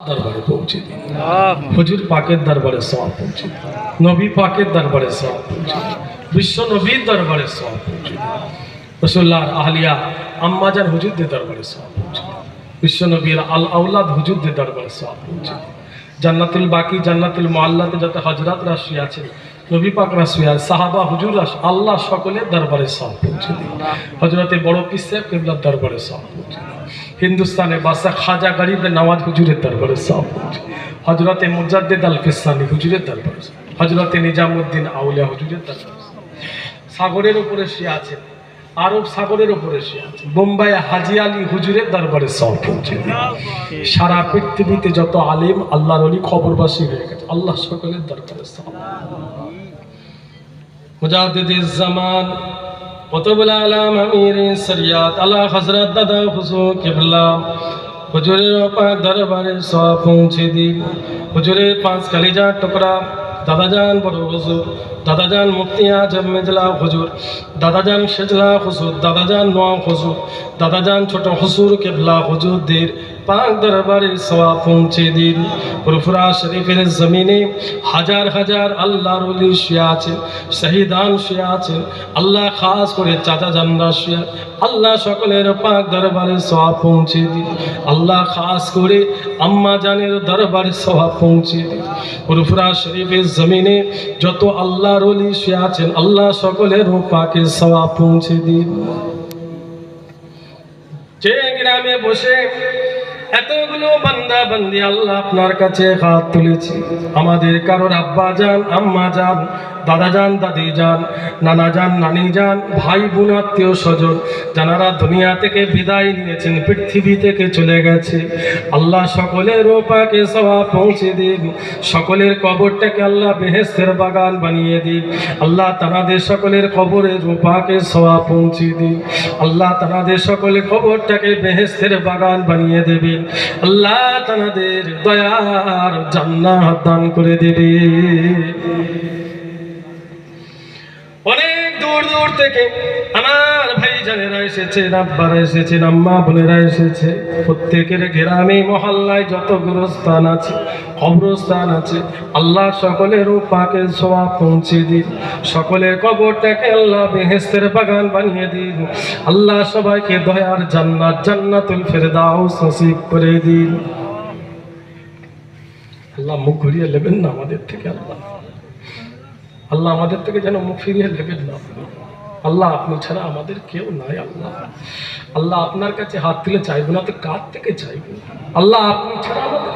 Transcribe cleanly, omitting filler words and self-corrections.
দরবারে পৌঁছে দিন, হুজুর পাকের দরবারে সওয়াব পৌঁছে দিন, নবী পাকের দরবারে সওয়াব পৌঁছে দিন, বিশ্ব নবীর দরবারে সওয়াব পৌঁছে দিন, রাসূলুল্লাহর আহলিয়া আম্মাজান হুজুরদের দরবারে সওয়াব পৌঁছে দিন, বিশ্ব নবীর আল আওলাদ হুজুরদের দরবারে সওয়াব পৌঁছে দিন। জান্নাতুল বাকি জান্নাতুল মুআল্লাতে যত হযরত রাশি আছে, নবী পাক রাশি আছে, সাহাবা হুজুর রাশি, আল্লাহ সকলের দরবারে সওয়াব পৌঁছে দিন। হযরতে বড় পীর সাহেব কিবলার দরবারে সওয়াব পৌঁছে দিন। হিন্দুস্তানে বাদশা খাজা গরিবে নওয়াজ হুজুরের দরবারে সওয়াব পৌঁছে দিন। হযরতে মুজাদ্দিদ আল কিসানি হুজুরের দরবারে, হযরতে নিজামউদ্দিন আউলিয়া হুজুরের দরবারে। সাগরের উপরে শুয়ে আছেন, আরব সাগরের উপরে শুয়ে আছেন, বোম্বাই হাজি আলী হুজুরের দরবারে সওয়াব পৌঁছে দিন। সারা পৃথিবীতে যত আলেম আল্লাহর ওলি খবরবাসী হয়ে গেছে, আল্লাহ সকলের দরবারে সওয়াব। মুজাদ্দিদিজ জামান কুতুবুল আলাম আমির শরিয়াত আলা হযরত দাদা হুজুর কিবলা হুজুরের পাক দরবারে সওয়াব পৌঁছে দিন। হুজুরের পাঁচ কলিজার টুকরা দাদাজান বড় হুজুর, দাদাজান মুফতি আজম মেজলা হুজুর, দাদাজান সেজলা হুজুর, দাদাজান নওয়াব হুজুর, দাদাজান ছোট হুজুর কিবলা হুজুরদের পাক দরবারে সওয়াব পৌঁছে দিন। ফুরফুরা শরীফের জমিনে হাজার হাজার আল্লাহর ওলি শুয়ে আছেন, শহীদান শুয়ে আছেন, আল্লাহ খাস করে চাচা জানরা শুয়ে, আল্লাহ সকলের পাক দরবারে সওয়াব পৌঁছে দিন। আল্লাহ খাস করে আম্মা জানের দরবারে সওয়াব পৌঁছে দিন। ফুরফুরা শরীফের জমিনে যত আল্লাহর ওলি শুয়ে আছেন, আল্লাহ সকলের পাকে সওয়াব পৌঁছে দিন। যে গ্রামে বসে এতগুলো বান্দা বান্দি আল্লাহ আপনার কাছে হাত তুলেছি, আমাদের কারোর আব্বা যান, আম্মা যান, দাদা যান, দাদি যান, নানা যান, নানি যান, ভাই বোন, আত্মীয় স্বজন যারা দুনিয়া থেকে বিদায় নিয়েছেন, পৃথিবী থেকে চলে গেছে, আল্লাহ সকলের পাকে সওয়াব পৌঁছে দিন। সকলের কবরটাকে আল্লাহ বেহেশতের বাগান বানিয়ে দিন। আল্লাহ তাদের সকলের কবরের পাকে সওয়াব পৌঁছে দিন। আল্লাহ তাদের সকলের কবরটাকে বেহেশতের বাগান বানিয়ে দেবেন। আল্লাহ তাদের দয়ার জান্নাত দান করে দেবে। অনেক দূর দূর থেকে আমার ভাই জানেরা এসেছেন, আব্বারা এসেছেন, আম্মা বোনেরা এসেছে। প্রত্যেকের গ্রামে মহল্লায় যত গোরস্থান আছে, কবরস্থান আছে, আল্লাহ সকলের পাকে সওয়াব পৌঁছে দিন। সকলের কবরটাকে আল্লাহ বেহেশতের বাগান বানিয়ে দিন। আল্লাহ সবাইকে দয়ার জান্নাত, জান্নাতুল ফেরদাউস নসিব করে দিন। আল্লাহ মুখ ঘুরিয়ে নেবেন না আমাদের থেকে, আল্লাহ আল্লাহ আমাদের থেকে যেন মুখ ফিরিয়ে নেবেন না। আল্লাহ আপনি ছাড়া আমাদের কেউ নাই। আল্লাহ আল্লাহ আপনার কাছে হাত তুলে চাইবো না তো কার থেকে চাইবো? আল্লাহ আপনি ছাড়া আমাদের